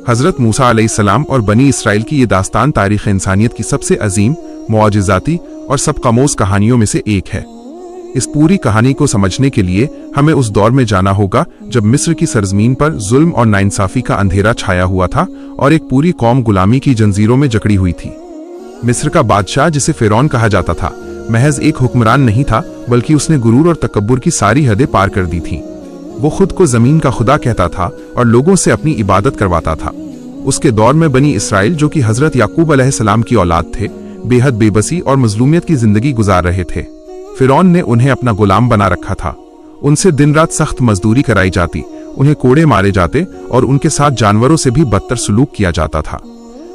हज़रत मूसा अलैहिस्सलाम और बनी इसराइल की ये दास्तान तारीख़ इंसानियत की सबसे अजीम, मुआजिज़ाती और सबकमोज़ कहानियों में से एक है। इस पूरी कहानी को समझने के लिए हमें उस दौर में जाना होगा जब मिस्र की सरजमीन पर जुल्म और नाइंसाफ़ी का अंधेरा छाया हुआ था और एक पूरी कौम गुलामी की जंजीरों में जकड़ी हुई थी। मिस्र का बादशाह, जिसे फ़िरौन कहा जाता था, महज एक हुक्मरान नहीं था, बल्कि उसने गुरूर और तकब्बुर की सारी हदें पार कर दी थी। वो खुद को ज़मीन का खुदा कहता था और लोगों से अपनी इबादत करवाता था। उसके दौर में बनी इसराइल, जो कि हज़रत याकूब अलैहिस्सलाम की औलाद थे, बेहद बेबसी और मजलूमियत की ज़िंदगी गुजार रहे थे। फ़िरौन ने उन्हें अपना गुलाम बना रखा था। उनसे दिन रात सख्त मजदूरी कराई जाती, उन्हें कोड़े मारे जाते और उनके साथ जानवरों से भी बदतर सलूक किया जाता था।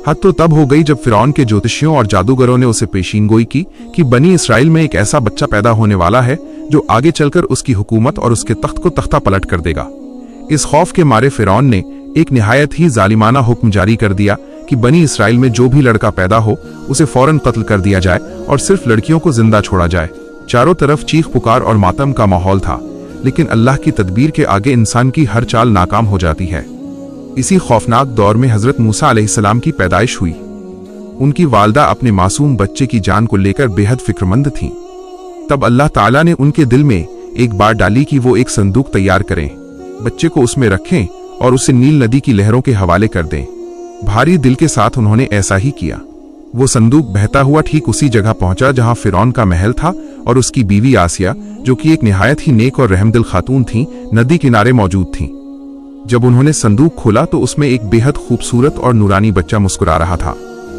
हद तो तब हो गई जब फ़िरौन के ज्योतिषियों और जादूगरों ने उसे पेशीनगोई की कि बनी इसराइल में एक ऐसा बच्चा पैदा होने वाला है जो आगे चलकर उसकी हुकूमत और उसके तख्त को तख्ता पलट कर देगा। इस खौफ के मारे फ़िरौन ने एक निहायत ही जालिमाना हुक्म जारी कर दिया कि बनी इसराइल में जो भी लड़का पैदा हो उसे फौरन कत्ल कर दिया जाए और सिर्फ लड़कियों को जिंदा छोड़ा जाए। चारों तरफ चीख पुकार और मातम का माहौल था, लेकिन अल्लाह की तदबीर के आगे इंसान की हर चाल नाकाम हो जाती है। इसी खौफनाक दौर में हज़रत मूसा अलैहिस्सलाम की पैदाइश हुई। उनकी वालदा अपने मासूम बच्चे की जान को लेकर बेहद फिक्रमंद थीं। तब अल्लाह ताला ने उनके दिल में एक बात डाली कि वो एक संदूक तैयार करें, बच्चे को उसमें रखें और उसे नील नदी की लहरों के हवाले कर दें। भारी दिल के साथ उन्होंने ऐसा ही किया। वो संदूक बहता हुआ ठीक उसी जगह पहुंचा जहां फ़िरौन का महल था और उसकी बीवी आसिया, जो कि एक निहायत ही नेक और रहमदिल खातून थीं, नदी किनारे मौजूद थीं। जब उन्होंने संदूक खोला तो उसमें एक बेहद खूबसूरत और नूरानी बच्चा मुस्कुरा रहा था।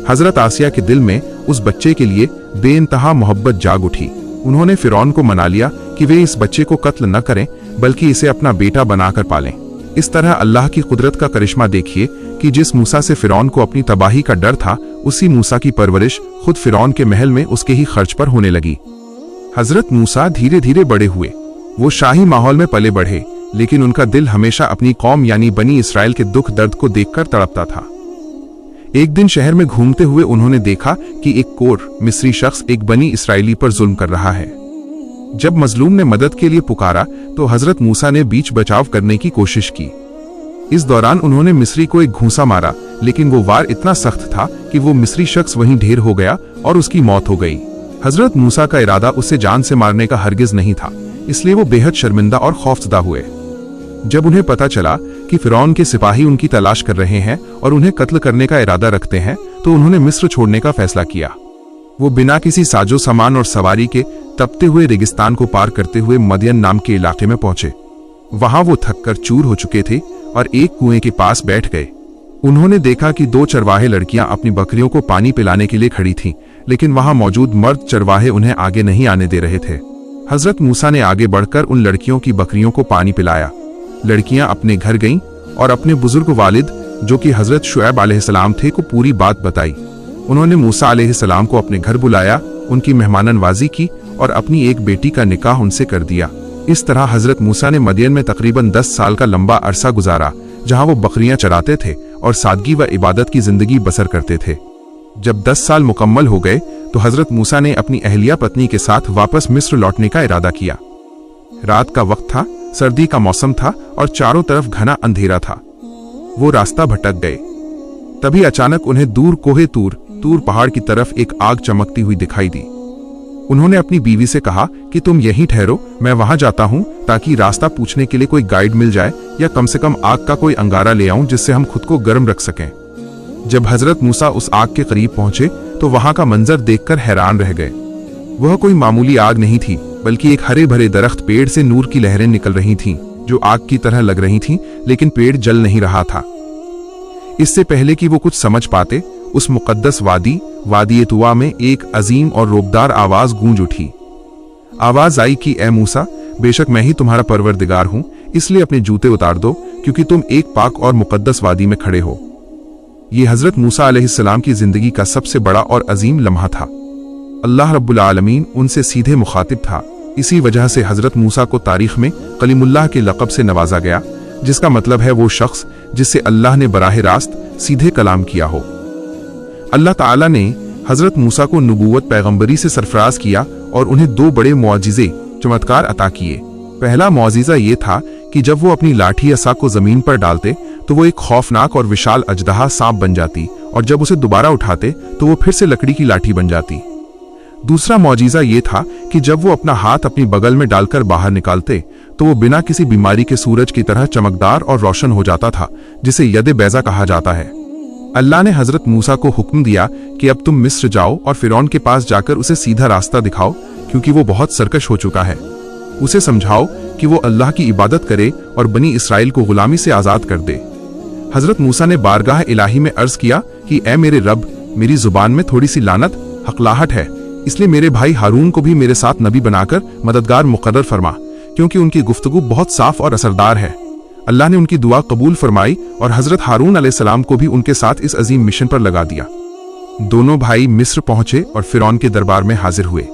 हज़रत आसिया के दिल में उस बच्चे के लिए बेइंतहा मोहब्बत जाग उठी। उन्होंने फ़िरौन को मना लिया कि वे इस बच्चे को कत्ल न करें, बल्कि इसे अपना बेटा बनाकर पालें। इस तरह अल्लाह की कुदरत का करिश्मा देखिए कि जिस मूसा से फ़िरौन को अपनी तबाही का डर था, उसी मूसा की परवरिश खुद फ़िरौन के महल में उसके ही खर्च पर होने लगी। हज़रत मूसा धीरे धीरे बड़े हुए। वो शाही माहौल में पले बढ़े, लेकिन उनका दिल हमेशा अपनी कौम यानी बनी इसराइल के दुख दर्द को देखकर तड़पता था। एक दिन शहर में घूमते हुए उन्होंने देखा कि एक कोर मिस्री शख्स एक बनी इसराइली पर जुल्म कर रहा है। जब मजलूम ने मदद के लिए पुकारा तो हज़रत मूसा ने बीच बचाव करने की कोशिश की। इस दौरान उन्होंने मिस्री को एक घूंसा मारा, लेकिन वो वार इतना सख्त था कि वो मिस्री शख्स वहीं ढेर हो गया और उसकी मौत हो गई। हज़रत मूसा का इरादा उसे जान से मारने का हरगिज नहीं था, इसलिए वो बेहद शर्मिंदा और खौफजदा हुए। जब उन्हें पता चला कि फ़िरौन के सिपाही उनकी तलाश कर रहे हैं और उन्हें कत्ल करने का इरादा रखते हैं, तो उन्होंने मिस्र छोड़ने का फैसला किया। वो बिना किसी साजो सामान और सवारी के तपते हुए रेगिस्तान को पार करते हुए मदियन नाम के इलाके में पहुंचे। वहां वो थककर चूर हो चुके थे और एक कुएं के पास बैठ गए। उन्होंने देखा कि दो चरवाहे लड़कियां अपनी बकरियों को पानी पिलाने के लिए खड़ी थीं, लेकिन वहां मौजूद मर्द चरवाहे उन्हें आगे नहीं आने दे रहे थे। हज़रत मूसा ने आगे बढ़कर उन लड़कियों की बकरियों को पानी पिलाया। लड़कियां अपने घर गईं और अपने बुजुर्ग वालिद, जो कि हज़रत शुएब अलैहिस्सलाम थे, को पूरी बात बताई। उन्होंने मूसा अलैहिस्सलाम को अपने घर बुलाया, उनकी मेहमाननवाजी की और अपनी एक बेटी का निकाह उनसे कर दिया। इस तरह हज़रत मूसा ने मदियन में तकरीबन 10 साल का लंबा अरसा गुजारा, जहां वो बकरियां चराते थे और सादगी व इबादत की जिंदगी बसर करते थे। जब 10 साल मुकम्मल हो गए तो हज़रत मूसा ने अपनी अहलिया पत्नी के साथ वापस मिस्र लौटने का इरादा किया। रात का वक्त था, सर्दी का मौसम था और चारों तरफ घना अंधेरा था। वो रास्ता भटक गए। तभी अचानक उन्हें दूर कोहे तूर पहाड़ की तरफ एक आग चमकती हुई दिखाई दी। उन्होंने अपनी बीवी से कहा कि तुम यहीं ठहरो, मैं वहां जाता हूं ताकि रास्ता पूछने के लिए कोई गाइड मिल जाए या कम से कम आग का कोई अंगारा ले आऊं जिससे हम खुद को गर्म रख सकें। जब हज़रत मूसा उस आग के करीब पहुंचे तो वहां का मंजर देखकर हैरान रह गए। वह कोई मामूली आग नहीं थी, बल्कि एक हरे भरे दरख्त पेड़ से नूर की लहरें निकल रही थीं, जो आग की तरह लग रही थीं, लेकिन पेड़ जल नहीं रहा था। इससे पहले कि वो कुछ समझ पाते, उस मुकद्दस वादी तुआ में एक अजीम और रोबदार आवाज गूंज उठी। आवाज आई कि ए मूसा, बेशक मैं ही तुम्हारा परवरदिगार हूं, इसलिए अपने जूते उतार दो, क्योंकि तुम एक पाक और मुकद्दस वादी में खड़े हो। ये हज़रत मूसा अलैहिस्सलाम की जिंदगी का सबसे बड़ा और अजीम लम्हा था। अल्लाह रब्बुल आलमीन उनसे सीधे मुखातिब था। इसी वजह से हज़रत मूसा को तारीख में कलीमुल्लाह के लक़ब से नवाजा गया, जिसका मतलब है वो शख्स जिससे अल्लाह ने बराह रास्त सीधे कलाम किया हो। अल्लाह ताला ने हज़रत मूसा को नबूवत पैगंबरी से सरफराज किया और उन्हें 2 बड़े मुआजिज़े चमत्कार अता किए। पहला मुआजिज़ा ये था कि जब वो अपनी लाठी या सा को जमीन पर डालते तो वो एक खौफनाक और विशाल अजदहा सांप बन जाती, और जब उसे दोबारा उठाते तो वो फिर से लकड़ी की लाठी बन जाती। दूसरा मौजिज़ा ये था कि जब वो अपना हाथ अपनी बगल में डालकर बाहर निकालते तो वो बिना किसी बीमारी के सूरज की तरह चमकदार और रोशन हो जाता था, जिसे यद बैजा कहा जाता है। अल्लाह ने हजरत मूसा को हुक्म दिया कि अब तुम मिस्र जाओ और फिरौन के पास जाकर उसे सीधा रास्ता दिखाओ, क्योंकि वो बहुत सरकश हो चुका है। उसे समझाओ कि वो अल्लाह की इबादत करे और बनी इसराइल को गुलामी से आज़ाद कर दे। हजरत मूसा ने बारगाह इलाही में अर्ज किया कि ए मेरे रब, मेरी जुबान में थोड़ी सी लानत हकलाहट है, इसलिए मेरे भाई हारून को भी मेरे साथ नबी बनाकर मददगार मुकर्रर फरमा, क्योंकि उनकी गुफ्तगू बहुत साफ और असरदार है। अल्लाह ने उनकी दुआ कबूल फरमाई और हजरत हारून अलैहिस्सलाम को भी उनके साथ इस अजीम मिशन पर लगा दिया। दोनों भाई मिस्र पहुंचे और फिरौन के दरबार में हाजिर हुए।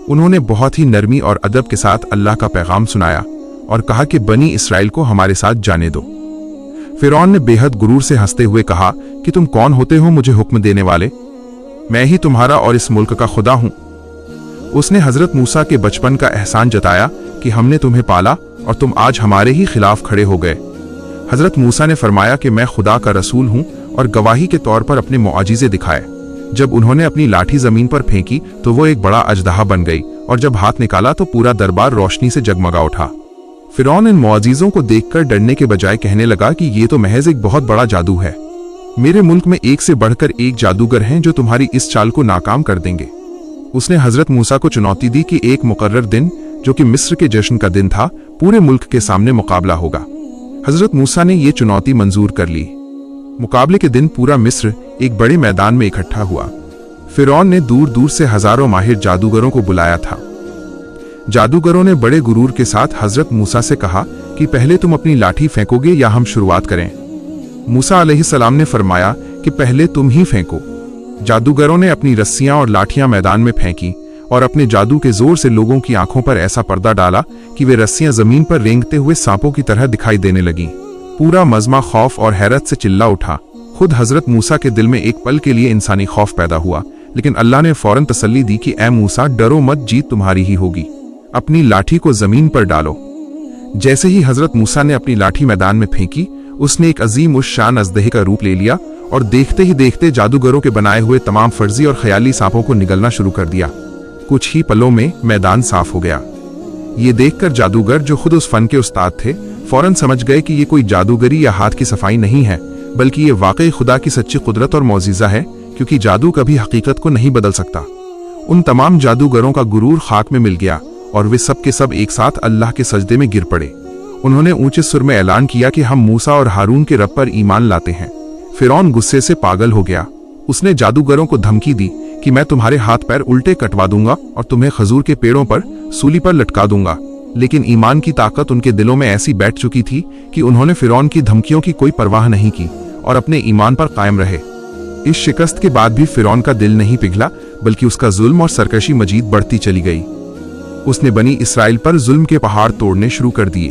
उन्होंने बहुत ही नरमी और अदब के साथ अल्लाह का पैगाम सुनाया और कहा कि बनी इसराइल को हमारे साथ जाने दो। फिरौन ने बेहद गुरूर से हंसते हुए कहा कि तुम कौन होते हो मुझे हुक्म देने वाले? मैं ही तुम्हारा और इस मुल्क का खुदा हूं। उसने हजरत मूसा के बचपन का एहसान जताया कि हमने तुम्हें पाला और तुम आज हमारे ही खिलाफ खड़े हो गए। हजरत मूसा ने फरमाया कि मैं खुदा का रसूल हूं और गवाही के तौर पर अपने मुआजिजे दिखाए। जब उन्होंने अपनी लाठी जमीन पर फेंकी तो वो एक बड़ा अजदहा बन गई, और जब हाथ निकाला तो पूरा दरबार रोशनी से जगमगा उठा। फिरौन इन मुआजिजों को देखकर डरने के बजाय कहने लगा कि ये तो महज एक बहुत बड़ा जादू है। मेरे मुल्क में एक से बढ़कर एक जादूगर हैं जो तुम्हारी इस चाल को नाकाम कर देंगे। उसने हजरत मूसा को चुनौती दी कि एक मुकर्रर दिन, जो कि मिस्र के जश्न का दिन था, पूरे मुल्क के सामने मुकाबला होगा। हजरत मूसा ने यह चुनौती मंजूर कर ली। मुकाबले के दिन पूरा मिस्र एक बड़े मैदान में इकट्ठा हुआ। फिरौन ने दूर दूर से हजारों माहिर जादूगरों को बुलाया था। जादूगरों ने बड़े गुरूर के साथ हजरत मूसा से कहा कि पहले तुम अपनी लाठी फेंकोगे या हम शुरुआत करें? मूसा अलैहिस्सलाम ने फरमाया कि पहले तुम ही फेंको। जादूगरों ने अपनी रस्सियां और लाठियां मैदान में फेंकी और अपने जादू के जोर से लोगों की आंखों पर ऐसा पर्दा डाला कि वे रस्सियां जमीन पर रेंगते हुए सांपों की तरह दिखाई देने लगीं। पूरा मजमा खौफ और हैरत से चिल्ला उठा। खुद हजरत मूसा के दिल में एक पल के लिए इंसानी खौफ पैदा हुआ, लेकिन अल्लाह ने फौरन तसल्ली दी कि ए मूसा, डरो मत, जीत तुम्हारी ही होगी। अपनी लाठी को जमीन पर डालो। जैसे ही हजरत मूसा ने अपनी लाठी मैदान में फेंकी, उसने एक अजीम उस शान अजदहे का रूप ले लिया और देखते ही देखते जादूगरों के बनाए हुए तमाम फर्जी और ख्याली सांपों को निगलना शुरू कर दिया। कुछ ही पलों में मैदान साफ हो गया। ये देखकर जादूगर, जो खुद उस फन के उस्ताद थे, फौरन समझ गए कि ये कोई जादूगरी या हाथ की सफाई नहीं है, बल्कि ये वाकई खुदा की सच्ची कुदरत और मौजिज़ा है, क्योंकि जादू कभी हकीकत को नहीं बदल सकता। उन तमाम जादूगरों का गुरूर खाक में मिल गया और वे सब के सब एक साथ अल्लाह के सजदे में गिर पड़े। उन्होंने ऊंचे सुर में ऐलान किया कि हम मूसा और हारून के रब पर ईमान लाते हैं। फिरौन गुस्से से पागल हो गया। उसने जादूगरों को धमकी दी कि मैं तुम्हारे हाथ पैर उल्टे कटवा दूंगा और तुम्हें खजूर के पेड़ों पर सूली पर लटका दूंगा। लेकिन ईमान की ताकत उनके दिलों में ऐसी बैठ चुकी थी कि उन्होंने फिरौन की धमकियों की कोई परवाह नहीं की और अपने ईमान पर कायम रहे। इस शिकस्त के बाद भी फिरौन का दिल नहीं पिघला, बल्कि उसका जुल्म और सरकशी मजीद बढ़ती चली गई। उसने बनी इसराइल पर जुल्म के पहाड़ तोड़ने शुरू कर दिए।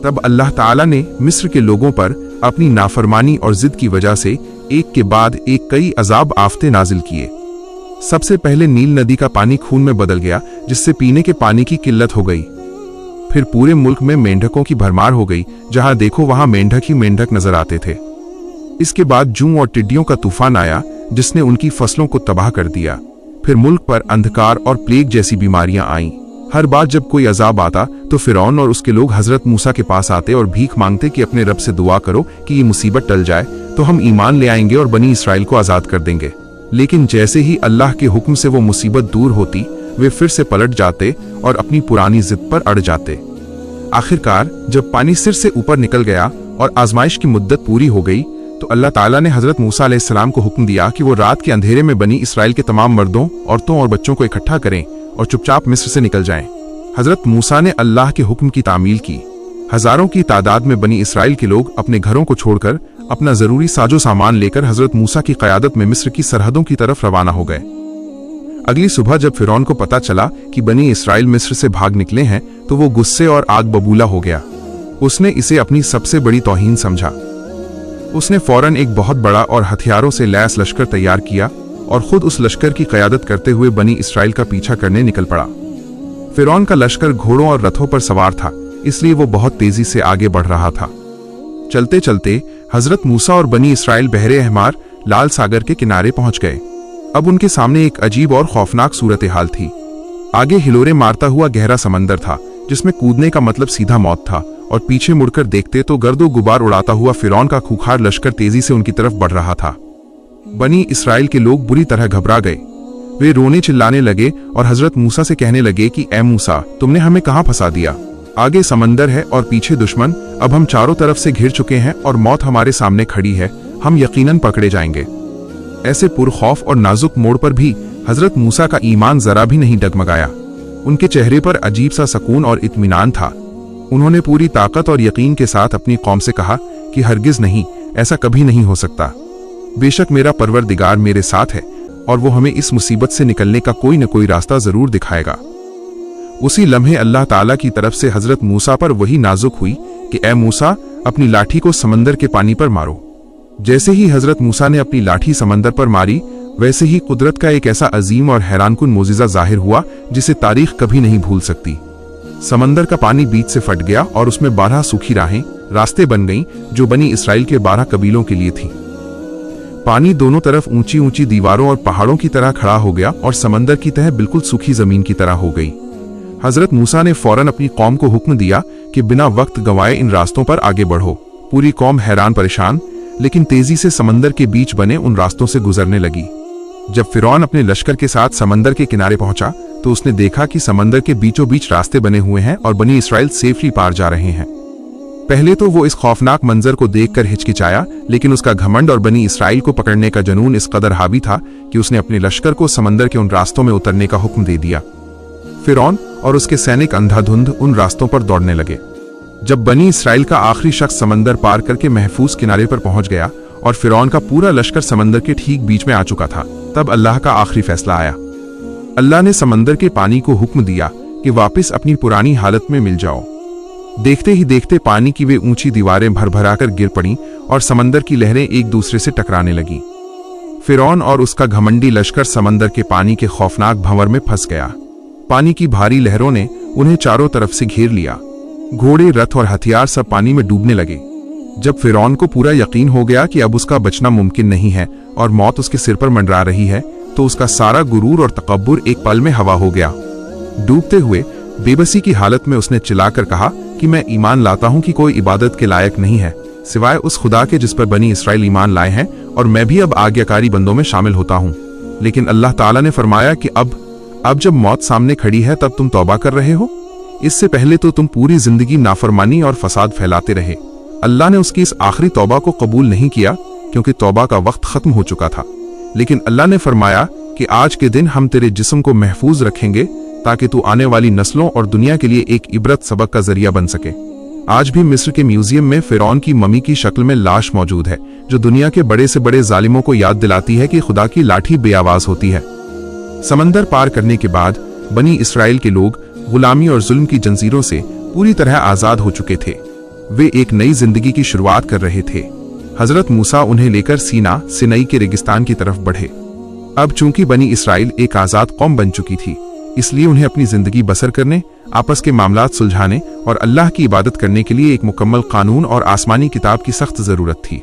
तब अल्लाह ताला ने मिस्र के लोगों पर अपनी नाफरमानी और जिद की वजह से एक के बाद एक कई अजाब आफते नाजिल किए। सबसे पहले नील नदी का पानी खून में बदल गया, जिससे पीने के पानी की किल्लत हो गई। फिर पूरे मुल्क में मेंढकों की भरमार हो गई, जहां देखो वहां मेंढक ही मेंढक नजर आते थे। इसके बाद जूं और टिड्डियों का तूफान आया, जिसने उनकी फसलों को तबाह कर दिया। फिर मुल्क पर अंधकार और प्लेग जैसी बीमारियां आईं। हर बार जब कोई अजाब आता तो फिरौन और उसके लोग हजरत मूसा के पास आते और भीख मांगते कि अपने रब से दुआ करो कि ये मुसीबत टल जाए तो हम ईमान ले आएंगे और बनी इसराइल को आजाद कर देंगे। लेकिन जैसे ही अल्लाह के हुक्म से वो मुसीबत दूर होती, वे फिर से पलट जाते और अपनी पुरानी जिद पर अड़ जाते। आखिरकार जब पानी सिर से ऊपर निकल गया और आजमाइश की मुद्दत पूरी हो गई, तो अल्लाह ताला ने हजरत मूसा अलैहिस्सलाम को हुक्म दिया कि वो रात के अंधेरे में बनी इसराइल के तमाम मर्दों, औरतों और बच्चों को इकट्ठा करें और चुपचाप मिस्र से निकल जाएं। हजरत मूसा ने अल्लाह के हुक्म की तामील की। हजारों की तादाद में बनी इसराइल के लोग अपने घरों को छोड़कर अपना जरूरी साजो सामान लेकर हजरत मूसा की क़यादत में मिस्र की सरहदों की तरफ रवाना हो गए। अगली सुबह जब फिरौन को पता चला कि बनी इसराइल मिस्र से भाग निकले हैं, तो वो गुस्से और आग बबूला हो गया। उसने इसे अपनी सबसे बड़ी तौहीन समझा। उसने फौरन एक बहुत बड़ा और हथियारों से लैस लश्कर तैयार किया और खुद उस लश्कर की क़यादत करते हुए बनी इसराइल का पीछा करने निकल पड़ा। फिरौन का लश्कर घोड़ों और रथों पर सवार था, इसलिए वो बहुत तेजी से आगे बढ़ रहा था। चलते चलते हजरत मूसा और बनी इसराइल बहरे अहमार लाल सागर के किनारे पहुंच गए। अब उनके सामने एक अजीब और खौफनाक सूरत हाल थी। आगे हिलोरे मारता हुआ गहरा समंदर था, जिसमें कूदने का मतलब सीधा मौत था, और पीछे मुड़कर देखते तो गर्दो गुबार उड़ाता हुआ फिरौन का खूंखार लश्कर तेजी से उनकी तरफ बढ़ रहा था। बनी इसराइल के लोग बुरी तरह घबरा गए। वे रोने चिल्लाने लगे और हजरत मूसा से कहने लगे कि ए मूसा, तुमने हमें कहां फंसा दिया? आगे समंदर है और पीछे दुश्मन। अब हम चारों तरफ से घिर चुके हैं और मौत हमारे सामने खड़ी है। हम यकीनन पकड़े जाएंगे। ऐसे पुरखौफ और नाजुक मोड़ पर भी हजरत मूसा का ईमान जरा भी नहीं डगमगाया। उनके चेहरे पर अजीब सा सुकून और इत्मीनान था। उन्होंने पूरी ताकत और यकीन के साथ अपनी कौम से कहा कि हरगिज नहीं, ऐसा कभी नहीं हो सकता। बेशक मेरा परवरदिगार मेरे साथ है और वो हमें इस मुसीबत से निकलने का कोई न कोई रास्ता जरूर दिखाएगा। उसी लम्हे अल्लाह ताला की तरफ से हजरत मूसा पर वही नाजुक हुई कि ए मूसा, अपनी लाठी को समंदर के पानी पर मारो। जैसे ही हजरत मूसा ने अपनी लाठी समंदर पर मारी, वैसे ही कुदरत का एक ऐसा अजीम और हैरानकुन मोजिज़ा जाहिर हुआ जिसे तारीख कभी नहीं भूल सकती। समंदर का पानी बीच से फट गया और उसमें 12 सूखी रास्ते बन गईं, जो बनी इसराइल के 12 कबीलों के लिए थी। पानी दोनों तरफ ऊंची ऊंची दीवारों और पहाड़ों की तरह खड़ा हो गया और समंदर की तह बिल्कुल सूखी जमीन की तरह हो गई। हजरत मूसा ने फौरन अपनी कौम को हुक्म दिया कि बिना वक्त गंवाए इन रास्तों पर आगे बढ़ो। पूरी कौम हैरान परेशान लेकिन तेजी से समंदर के बीच बने उन रास्तों से गुजरने लगी। जब फिरौन अपने लश्कर के साथ समंदर के किनारे पहुंचा तो उसने देखा कि समंदर के बीचों बीच रास्ते बने हुए हैं और बनी इसराइल सेफली पार जा रहे हैं। पहले तो वो इस खौफनाक मंजर को देखकर हिचकिचाया, लेकिन उसका घमंड और बनी इसराइल को पकड़ने का जुनून इस कदर हावी था कि उसने अपने लश्कर को समंदर के उन रास्तों में उतरने का हुक्म दे दिया। फिरौन और उसके सैनिक अंधाधुंध उन रास्तों पर दौड़ने लगे। जब बनी इसराइल का आखिरी शख्स समंदर पार करके महफूज किनारे पर पहुंच गया और फिरौन का पूरा लश्कर समंदर के ठीक बीच में आ चुका था, तब अल्लाह का आखिरी फैसला आया। अल्लाह ने समंदर के पानी को हुक्म दिया कि वापस अपनी पुरानी हालत में मिल जाओ। देखते ही देखते पानी की वे ऊंची दीवारें भरभराकर गिर पड़ीं और समंदर की लहरें एक दूसरे से टकराने लगीं। फिरौन और उसका घमंडी लश्कर समंदर के पानी के खौफनाक भंवर में फंस गया। पानी की भारी लहरों ने उन्हें चारों तरफ से घेर लिया। घोड़े, रथ और हथियार सब पानी में डूबने लगे। जब फिरौन को पूरा यकीन हो गया कि अब उसका बचना मुमकिन नहीं है और मौत उसके सिर पर मंडरा रही है, तो उसका सारा गुरूर और तकब्बुर एक पल में हवा हो गया। डूबते हुए बेबसी की हालत में उसने चिल्लाकर कहा कि मैं ईमान लाता हूं कि कोई इबादत के लायक नहीं है सिवाय उस खुदा के जिस पर बनी इसराइल ईमान लाए हैं, और मैं भी अब आज्ञाकारी बंदों में शामिल होता हूं। लेकिन अल्लाह ताला ने फरमाया कि अब जब मौत सामने खड़ी है तब तुम तौबा कर रहे हो। इससे पहले तो तुम पूरी जिंदगी नाफरमानी और फसाद फैलाते रहे। अल्लाह ने उसकी इस आखिरी तौबा को कबूल नहीं किया क्योंकि तौबा का वक्त खत्म हो चुका था। लेकिन अल्लाह ने फरमाया कि आज के दिन हम तेरे जिस्म को महफूज रखेंगे ताकि तू आने वाली नस्लों और दुनिया के लिए एक इबरत सबक का जरिया बन सके। आज भी मिस्र के म्यूजियम में फिरौन की मम्मी की शक्ल में लाश मौजूद है, जो दुनिया के बड़े से बड़े जालिमों को याद दिलाती है कि खुदा की लाठी बेआवाज होती है। समंदर पार करने के बाद बनी इसराइल के लोग गुलामी और जुल्म की जंजीरों से पूरी तरह आजाद हो चुके थे। वे एक नई जिंदगी की शुरुआत कर रहे थे। हजरत मूसा उन्हें लेकर सिनाई के रेगिस्तान की तरफ बढ़े। अब चूंकि बनी इसराइल एक आजाद कौम बन चुकी थी, इसलिए उन्हें अपनी जिंदगी बसर करने, आपस के मामलात सुलझाने और अल्लाह की इबादत करने के लिए एक मुकम्मल कानून और आसमानी किताब की सख्त जरूरत थी।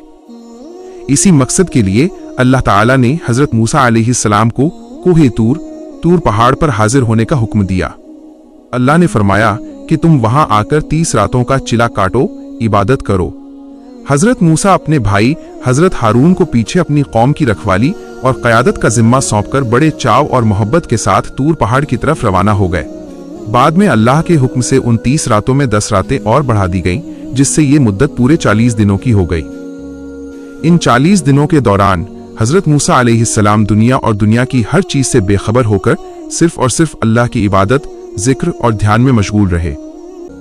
इसी मकसद के लिए अल्लाह ताला ने हजरत मूसा अलैहिस्सलाम को कोहे तूर पहाड़ पर हाजिर होने का हुक्म दिया। अल्लाह ने फरमाया कि तुम वहां आकर 30 रातों का चिला काटो, इबादत करो। हजरत मूसा अपने भाई हजरत हारून को पीछे अपनी कौम की रखवाली और क़यादत का जिम्मा सौंपकर बड़े चाव और मोहब्बत के साथ तूर पहाड़ की तरफ रवाना हो गए। बाद में अल्लाह के हुक्म से उन 30 रातों में 10 रातें और बढ़ा दी गईं, जिससे ये मुद्दत पूरे 40 दिनों की हो गई। इन 40 दिनों के दौरान हजरत मूसा अलैहिस्सलाम दुनिया और दुनिया की हर चीज से बेखबर होकर सिर्फ और सिर्फ अल्लाह की इबादत, जिक्र और ध्यान में मशगूल रहे।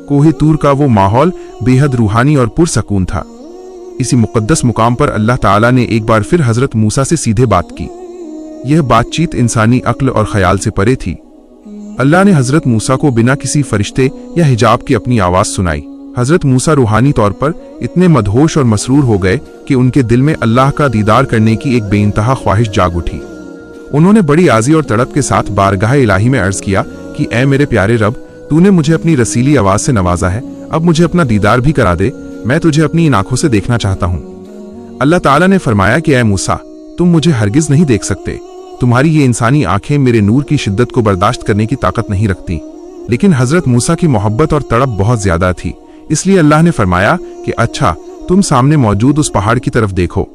कोहे तूर का वो माहौल बेहद रूहानी और पुरसकून था। इसी मुकद्दस मुकाम पर अल्लाह ताला ने एक बार फिर हजरत मूसा से सीधे बात की। यह बातचीत इंसानी अक्ल और ख्याल से परे थी। अल्लाह ने हजरत मूसा को बिना किसी फरिश्ते या हिजाब की अपनी आवाज सुनाई। हजरत मूसा रूहानी तौर पर इतने मदहोश और मसरूर हो गए कि उनके दिल में अल्लाह का दीदार करने की एक बेइंतहा ख्वाहिश जाग उठी। उन्होंने बड़ी आजी और तड़प के साथ बारगाह इलाही में अर्ज किया कि ऐ मेरे प्यारे रब, तूने मुझे अपनी रसीली आवाज से नवाजा है, अब मुझे अपना दीदार भी करा दे, मैं तुझे अपनी इन आंखों से देखना चाहता हूँ। अल्लाह ताला ने फरमाया कि ऐ मूसा, तुम मुझे हरगिज नहीं देख सकते, तुम्हारी ये इंसानी आंखें मेरे नूर की शिद्दत को बर्दाश्त करने की ताकत नहीं रखती। लेकिन हजरत मूसा की मोहब्बत और तड़प बहुत ज्यादा थी, इसलिए अल्लाह ने फरमाया कि अच्छा, तुम सामने मौजूद उस पहाड़ की तरफ देखो,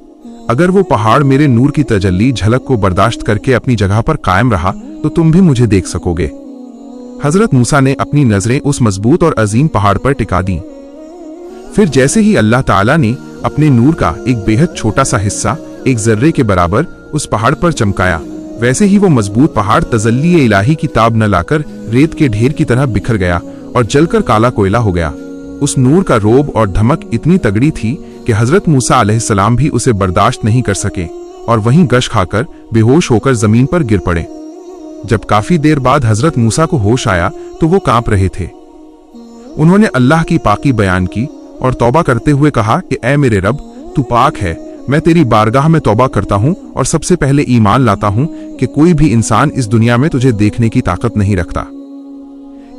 अगर वो पहाड़ मेरे नूर की तजल्ली झलक को बर्दाश्त करके अपनी जगह पर कायम रहा तो तुम भी मुझे देख सकोगे। हजरत मूसा ने अपनी नजरें उस मजबूत और अजीम पहाड़ पर टिका दी। फिर जैसे ही अल्लाह ताला ने अपने नूर का एक बेहद छोटा सा हिस्सा एक जर्रे के बराबर उस पहाड़ पर चमकाया, वैसे ही वो मजबूत पहाड़ तजल्ली इलाही की ताब न लाकर रेत के ढेर की तरह बिखर गया और जलकर काला कोयला हो गया। उस नूर का रोब और धमक इतनी तगड़ी थी कि हजरत मूसा अलैहिस्सलाम भी उसे बर्दाश्त नहीं कर सके और वहीं गश खाकर बेहोश होकर जमीन पर गिर पड़े। जब काफी देर बाद हजरत मूसा को होश आया तो वो कांप रहे थे। उन्होंने अल्लाह की पाकी बयान की और तौबा करते हुए कहा कि ऐ मेरे रब, तू पाक है, मैं तेरी बारगाह में तौबा करता हूँ और सबसे पहले ईमान लाता हूँ कि कोई भी इंसान इस दुनिया में तुझे देखने की ताकत नहीं रखता।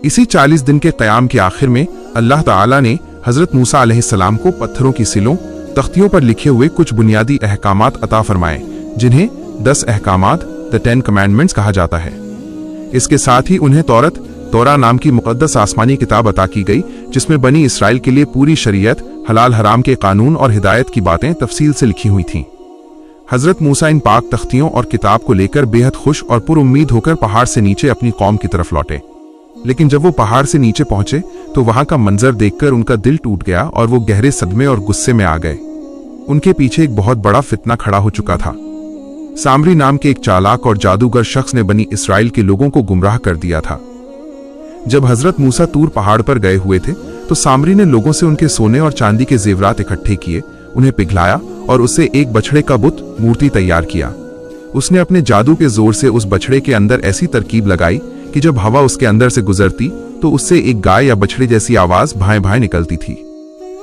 इसी 40 दिन के क़याम के आखिर में अल्लाह ताला ने हजरत मूसा अलैहिस्सलाम को पत्थरों की सिलों तख्तियों पर लिखे हुए कुछ बुनियादी अहकामात अता फरमाए, जिन्हें 10 अहकामात द 10 कमांडमेंट्स कहा जाता है। इसके साथ ही उन्हें तौरा नाम की मुक़द्दस आसमानी किताब अता की गई, जिसमें बनी इसराइल के लिए पूरी शरीयत, हलाल हराम के कानून और हिदायत की बातें तफसील से लिखी हुई थीं। हजरत मूसा इन पाक तख्तियों और किताब को लेकर बेहद खुश और पुरुम्मीद होकर पहाड़ से नीचे अपनी कौम की तरफ लौटे। लेकिन जब वो पहाड़ से नीचे पहुंचे तो वहां का मंजर देखकर उनका दिल टूट गया और वो गहरे सदमे और गुस्से में आ गए। उनके पीछे एक बहुत बड़ा फितना खड़ा हो चुका था। सामरी नाम के एक चालाक और जादूगर शख्स ने बनी इसराइल के लोगों को गुमराह कर दिया था। जब हजरत मूसा तूर पहाड़ पर गए हुए थे तो सामरी ने लोगों से उनके सोने और चांदी के जेवरात इकट्ठे किए, उन्हें पिघलाया और उससे एक बछड़े का बुत मूर्ति तैयार किया। उसने अपने जादू के जोर से उस बछड़े के अंदर ऐसी तरकीब लगाई कि जब हवा उसके अंदर से गुजरती तो उससे एक गाय या बछड़े जैसी आवाज भाएं भाएं निकलती थी।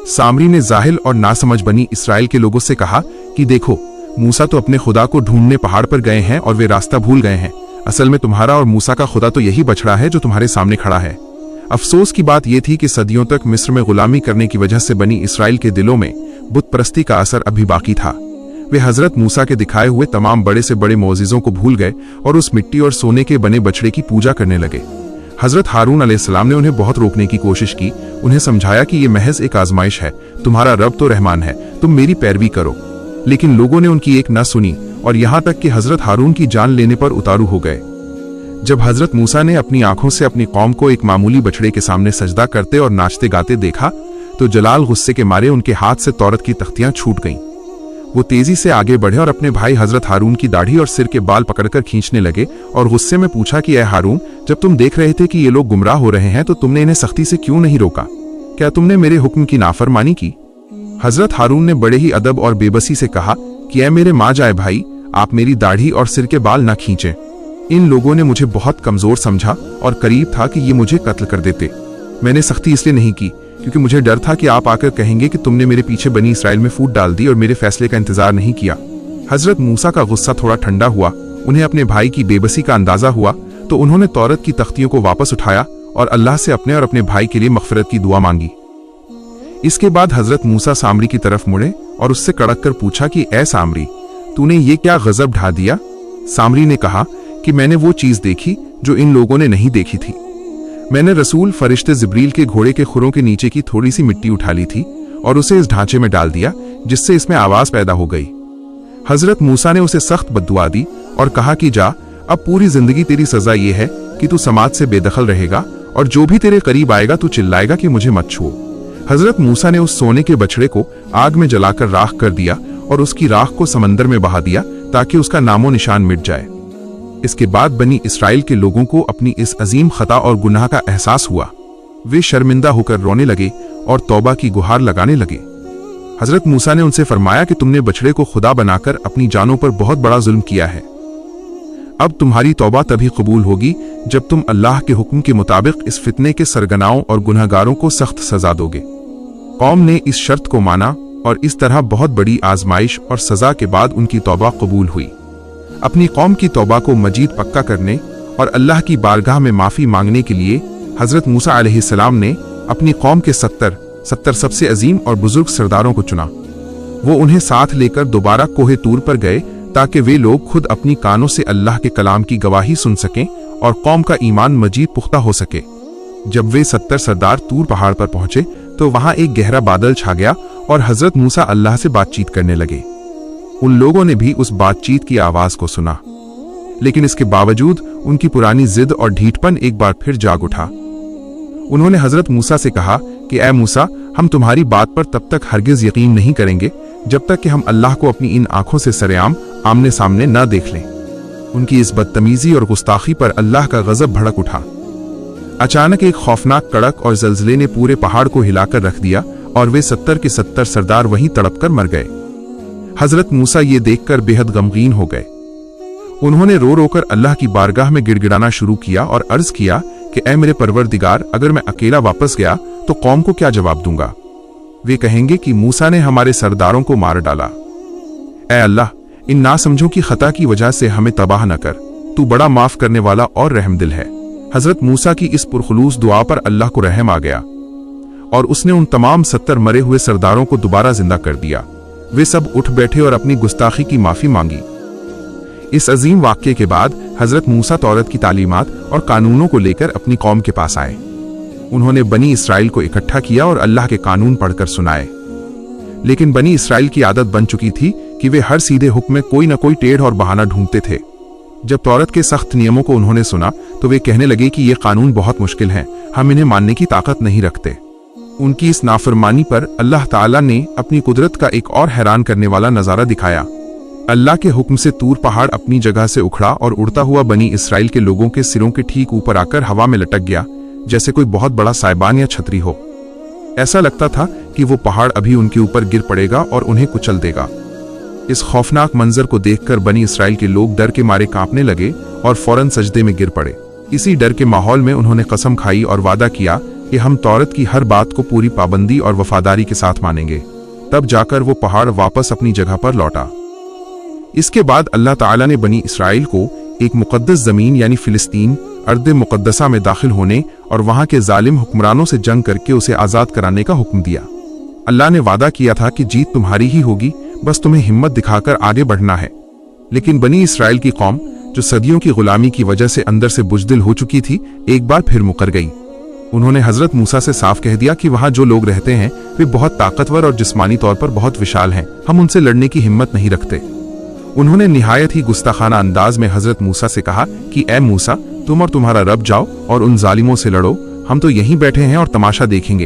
सामरी ने जाहिल और नासमझ बनी इसराइल के लोगों से कहा कि देखो, मूसा तो अपने खुदा को ढूंढने पहाड़ पर गए हैं और वे रास्ता भूल गए हैं। असल में तुम्हारा और मूसा का खुदा तो यही बछड़ा है जो तुम्हारे सामने खड़ा है। अफसोस की बात यह थी कि सदियों तक मिस्र में गुलामी करने की वजह से बनी इसराइल के दिलों में बुत परस्ती का असर अभी बाकी था। वे हजरत मूसा के दिखाए हुए तमाम बड़े से बड़े मौजिज़ों को भूल गए और उस मिट्टी और सोने के बने बछड़े की पूजा करने लगे। हजरत हारून अलैहिस्सलाम ने उन्हें बहुत रोकने की कोशिश की, उन्हें समझाया कि ये महज एक आजमाइश है, तुम्हारा रब तो रहमान है, तुम मेरी पैरवी करो। लेकिन लोगों ने उनकी एक न सुनी और यहाँ तक कि हजरत हारून की जान लेने पर उतारू हो गए। जब हजरत मूसा ने अपनी आंखों से अपनी कौम को एक मामूली बछड़े के सामने सजदा करते और नाचते गाते देखा तो जलाल गुस्से के मारे उनके हाथ से तौरत की तख्तियां छूट गईं। वो तेजी से आगे बढ़े और अपने भाई हजरत हारून की दाढ़ी और सिर के बाल पकड़कर खींचने लगे और गुस्से में पूछा कि ऐ हारून, जब तुम देख रहे थे कि ये लोग गुमराह हो रहे हैं तो तुमने इन्हें सख्ती से क्यों नहीं रोका? क्या तुमने मेरे हुक्म की नाफरमानी की? हजरत हारून ने बड़े ही अदब और बेबसी से कहा कि ऐ मेरे माँ जाए भाई, आप मेरी दाढ़ी और सिर के बाल ना खींचें। इन लोगों ने मुझे बहुत कमजोर समझा और करीब था कि ये मुझे कत्ल कर देते। मैंने सख्ती इसलिए नहीं की क्योंकि मुझे डर था कि आप आकर कहेंगे कि तुमने मेरे पीछे बनी इसराइल में फूट डाल दी और मेरे फैसले का इंतजार नहीं किया। हजरत मूसा का गुस्सा थोड़ा ठंडा हुआ, उन्हें अपने भाई की बेबसी का अंदाजा हुआ तो उन्होंने तौरत की तख्तियों को वापस उठाया और अल्लाह से अपने और अपने भाई के लिए मगफिरत की दुआ मांगी। इसके बाद हजरत मूसा सामरी की तरफ मुड़े और उससे कड़क कर पूछा कि ऐ सामरी, तूने ये क्या गजब ढा दिया? सामरी ने कहा कि मैंने वो चीज देखी जो इन लोगों ने नहीं देखी थी। मैंने रसूल फरिश्ते जिब्रील के घोड़े के खुरों के नीचे की थोड़ी सी मिट्टी उठा ली थी और उसे इस ढांचे में डाल दिया जिससे इसमें आवाज पैदा हो गई। हजरत मूसा ने उसे सख्त बद्दुआ दी और कहा कि जा, अब पूरी जिंदगी तेरी सजा ये है कि तू समाज से बेदखल रहेगा और जो भी तेरे करीब आएगा तू चिल्लाएगा कि मुझे मत छुओ। हजरत मूसा ने उस सोने के बछड़े को आग में जलाकर राख कर दिया और उसकी राख को समंदर में बहा दिया ताकि उसका नामो निशान मिट जाए। इसके बाद बनी इसराइल के लोगों को अपनी इस अजीम खता और गुनाह का एहसास हुआ। वे शर्मिंदा होकर रोने लगे और तौबा की गुहार लगाने लगे। हजरत मूसा ने उनसे फरमाया कि तुमने बछड़े को खुदा बनाकर अपनी जानों पर बहुत बड़ा जुल्म किया है। अब तुम्हारी तौबा तभी कबूल होगी जब तुम अल्लाह के हुक्म के मुताबिक इस फितने के सरगनाओं और गुनहगारों को सख्त सजा दोगे। कौम ने इस शर्त को माना और इस तरह बहुत बड़ी आजमाइश और सजा के बाद उनकी तौबा कबूल हुई। अपनी कौम की तौबा को मजीद पक्का करने और अल्लाह की बारगाह में माफ़ी मांगने के लिए हज़रत मूसा अलैहिस्सलाम ने अपनी कौम के 70 सबसे अजीम और बुजुर्ग सरदारों को चुना। वो उन्हें साथ लेकर दोबारा कोहे तूर पर गए ताकि वे लोग खुद अपनी कानों से अल्लाह के कलाम की गवाही सुन सकें और कौम का ईमान मजीद पुख्ता हो सके। जब वे 70 सरदार तूर पहाड़ पर पहुंचे तो वहां एक गहरा बादल छा गया और हजरत मूसा अल्लाह से बातचीत करने लगे। उन लोगों ने भी उस बातचीत की आवाज को सुना, लेकिन इसके बावजूद उनकी पुरानी जिद और ढीठपन एक बार फिर जाग उठा। उन्होंने हजरत मूसा से कहा कि ऐ मूसा, हम तुम्हारी बात पर तब तक हरगिज यकीन नहीं करेंगे जब तक कि हम अल्लाह को अपनी इन आंखों से सरेआम आमने सामने न देख लें। उनकी इस बदतमीजी और गुस्ताखी पर अल्लाह का गजब भड़क उठा। अचानक एक खौफनाक कड़क और जल्जले ने पूरे पहाड़ को हिलाकर रख दिया और वे 70 के 70 सरदार वहीं तड़पकर मर गए। हजरत मूसा ये देखकर बेहद गमगीन हो गए। उन्होंने रो रोकर अल्लाह की बारगाह में गिड़गिड़ाना शुरू किया और अर्ज किया कि ऐ मेरे परवरदिगार, अगर मैं अकेला वापस गया तो कौम को क्या जवाब दूंगा? वे कहेंगे कि मूसा ने हमारे सरदारों को मार डाला। ऐ अल्लाह, इन नासमझों की खता की वजह से हमें तबाह न कर, तू बड़ा माफ करने वाला और रहमदिल है। हजरत मूसा की इस पुरखुलूस दुआ पर अल्लाह को रहम आ गया और उसने उन तमाम 70 मरे हुए सरदारों को दोबारा जिंदा कर दिया। वे सब उठ बैठे और अपनी गुस्ताखी की माफी मांगी। इस अजीम वाक्ये के बाद हजरत मूसा तौरात की तालीमात और कानूनों को लेकर अपनी कौम के पास आए। उन्होंने बनी इसराइल को इकट्ठा किया और अल्लाह के कानून पढ़कर सुनाए। लेकिन बनी इसराइल की आदत बन चुकी थी कि वे हर सीधे हुक्म में कोई न कोई टेढ़ और बहाना ढूंढते थे। जब तौरात के सख्त नियमों को उन्होंने सुना तो वे कहने लगे कि ये कानून बहुत मुश्किल हैं, हम इन्हें मानने की ताकत नहीं रखते। उनकी इस नाफरमानी पर अल्लाह ताला ने अपनी कुदरत का एक और हैरान करने वाला नजारा दिखाया। अल्लाह के हुक्म से तूर पहाड़ अपनी जगह से उखड़ा और उड़ता हुआ बनी इसराइल के लोगों के सिरों के ठीक ऊपर आकर हवा में लटक गया, जैसे कोई बहुत बड़ा साइबान या छतरी हो। ऐसा लगता था कि वो पहाड़ अभी उनके ऊपर गिर पड़ेगा और उन्हें कुचल देगा। इस खौफनाक मंजर को देखकर बनी इसराइल के लोग डर के मारे कांपने लगे और फौरन सजदे में गिर पड़े। इसी डर के माहौल में उन्होंने कसम खाई और वादा किया कि हम तौरात की हर बात को पूरी पाबंदी और वफादारी के साथ मानेंगे। तब जाकर वो पहाड़ वापस अपनी जगह पर लौटा। इसके बाद अल्लाह ताला ने बनी इसराइल को एक मुकद्दस जमीन यानी फिलिस्तीन अर्द मुकद्दसा में दाखिल होने और वहां के जालिम हुक्मरानों से जंग करके उसे आजाद कराने का हुक्म दिया। अल्लाह ने वादा किया था कि जीत तुम्हारी ही होगी, बस तुम्हें हिम्मत दिखाकर आगे बढ़ना है। लेकिन बनी इसराइल की कौम, जो सदियों की गुलामी की वजह से अंदर से बुजदिल हो चुकी थी, एक बार फिर मुकर गई। उन्होंने हजरत मूसा से साफ कह दिया कि वहां जो लोग रहते हैं वे बहुत ताकतवर और जिस्मानी तौर पर बहुत विशाल हैं, हम उनसे लड़ने की हिम्मत नहीं रखते। उन्होंने निहायत ही गुस्ताखाना अंदाज में हजरत मूसा से कहा कि ऐ मूसा, तुम और तुम्हारा रब जाओ और उन जालिमों से लड़ो, हम तो यहीं बैठे हैं और तमाशा देखेंगे।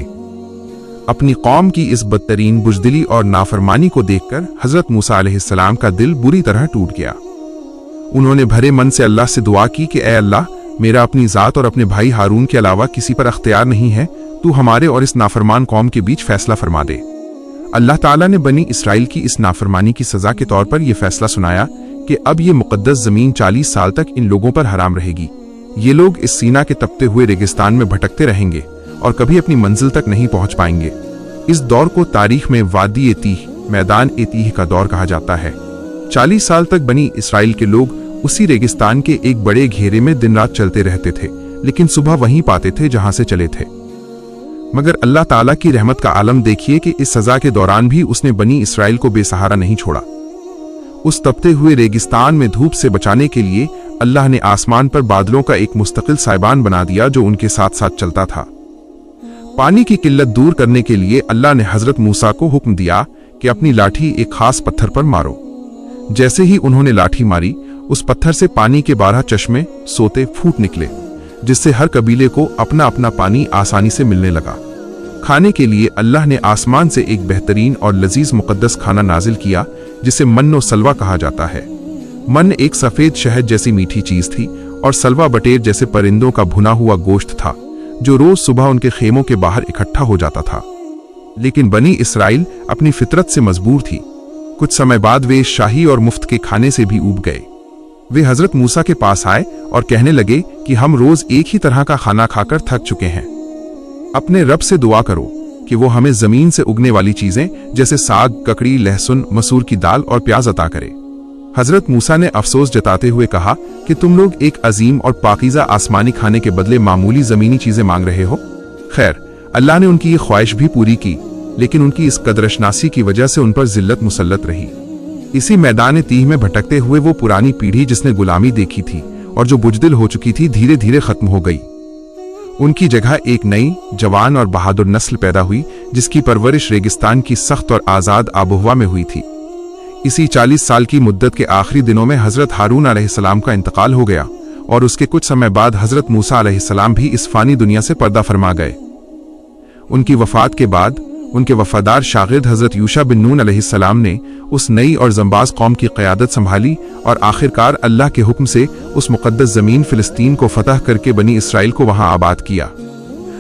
अपनी कौम की इस बदतरीन बुजदिली और नाफरमानी को देखकर हजरत मूसा अलैहिस्सलाम का दिल बुरी तरह टूट गया। उन्होंने भरे मन से अल्लाह से दुआ की कि ऐ अल्लाह, मेरा अपनी जात और अपने भाई हारून के अलावा किसी पर अख्तियार नहीं है, तू हमारे और इस नाफरमान कौम के बीच फैसला फरमा दे। अल्लाह ताला ने बनी इसराइल की इस नाफरमानी की सजा के तौर पर यह फैसला सुनाया कि अब ये मुकद्दस जमीन 40 साल तक इन लोगों पर हराम रहेगी। ये लोग इस सीना के तपते हुए रेगिस्तान में भटकते रहेंगे और कभी अपनी मंजिल तक नहीं पहुंच पाएंगे। इस दौर को तारीख में वादी एतीह, मैदान एतीह का दौर कहा जाता है। 40 साल तक बनी इसराइल के लोग उसी रेगिस्तान के एक बड़े घेरे में दिन रात चलते रहते थे, लेकिन सुबह वहीं पाते थे जहां से चले थे। मगर अल्लाह ताला की रहमत का आलम देखिए कि इस सजा के दौरान भी उसने बनी इसराइल को बेसहारा नहीं छोड़ा। उस तपते हुए रेगिस्तान में धूप से बचाने के लिए अल्लाह ने आसमान पर बादलों का एक मुस्तकिल साइबान बना दिया जो उनके साथ साथ चलता था। पानी की किल्लत दूर करने के लिए अल्लाह ने हजरत मूसा को हुक्म दिया कि अपनी लाठी एक खास पत्थर पर मारो। जैसे ही उन्होंने लाठी मारी, उस पत्थर से पानी के 12 चश्मे सोते फूट निकले, जिससे हर कबीले को अपना अपना पानी आसानी से मिलने लगा। खाने के लिए अल्लाह ने आसमान से एक बेहतरीन और लजीज मुकद्दस खाना नाजिल किया जिसे मन्न व सलवा कहा जाता है। मन एक सफेद शहद जैसी मीठी चीज थी और सलवा बटेर जैसे परिंदों का भुना हुआ गोश्त था, जो रोज सुबह उनके खेमों के बाहर इकट्ठा हो जाता था। लेकिन बनी इसराइल अपनी फितरत से मजबूर थी। कुछ समय बाद वे शाही और मुफ्त के खाने से भी ऊब गए। वे हजरत मूसा के पास आए और कहने लगे कि हम रोज एक ही तरह का खाना खाकर थक चुके हैं। अपने रब से दुआ करो कि वो हमें जमीन से उगने वाली चीजें जैसे साग, ककड़ी, लहसुन, मसूर की दाल और प्याज अता करे। हजरत मूसा ने अफसोस जताते हुए कहा कि तुम लोग एक अजीम और पाकीज़ा आसमानी खाने के बदले मामूली जमीनी चीजें मांग रहे हो। खैर, अल्लाह ने उनकी ये ख्वाहिश भी पूरी की, लेकिन उनकी इस कदरशनासी की वजह से उन पर जिल्लत मुसल्लत रही। इसी मैदान तीह में भटकते हुए वो पुरानी पीढ़ी जिसने गुलामी देखी थी और जो बुजदिल हो चुकी थी, धीरे धीरे खत्म हो गई। उनकी जगह एक नई, जवान और बहादुर नस्ल पैदा हुई, जिसकी परवरिश रेगिस्तान की सख्त और आज़ाद आबोहवा में हुई थी। इसी 40 साल की मुद्दत के आखिरी दिनों में हज़रत हारून अलैहिस्सलाम का इंतकाल हो गया और उसके कुछ समय बाद हज़रत मूसा अलैहिस्सलाम भी इस फानी दुनिया से पर्दा फरमा गए। उनकी वफ़ात के बाद उनके वफादार शागिर्द हज़रत यूशा बिन नून अलैहिस्सलाम ने उस नई और जंबाज कौम की क़यादत संभाली और आखिरकार अल्लाह के हुक्म से उस मुक़द्दस ज़मीन फ़िलिस्तीन को फ़तह करके बनी इसराइल को वहाँ आबाद किया।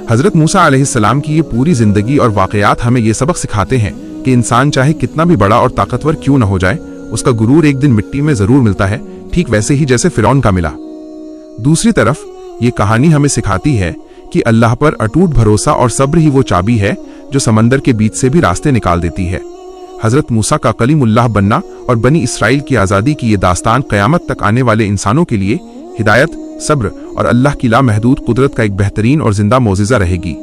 हज़रत मूसा अलैहिस्सलाम की ये पूरी ज़िंदगी और वाक़यात हमें ये सबक सिखाते हैं कि इंसान चाहे कितना भी बड़ा और ताकतवर क्यों न हो जाए, उसका गुरूर एक दिन मिट्टी में ज़रूर मिलता है, ठीक वैसे ही जैसे फ़िरौन का मिला। दूसरी तरफ ये कहानी हमें सिखाती है कि अल्लाह पर अटूट भरोसा और सब्र ही वो चाबी है जो समंदर के बीच से भी रास्ते निकाल देती है। हज़रत मूसा का कलीमुल्लाह बनना और बनी इसराइल की आज़ादी की ये दास्तान क़यामत तक आने वाले इंसानों के लिए हिदायत, सब्र और अल्लाह की लामहदूद कुदरत का एक बेहतरीन और ज़िंदा मोज़िज़ा रहेगी।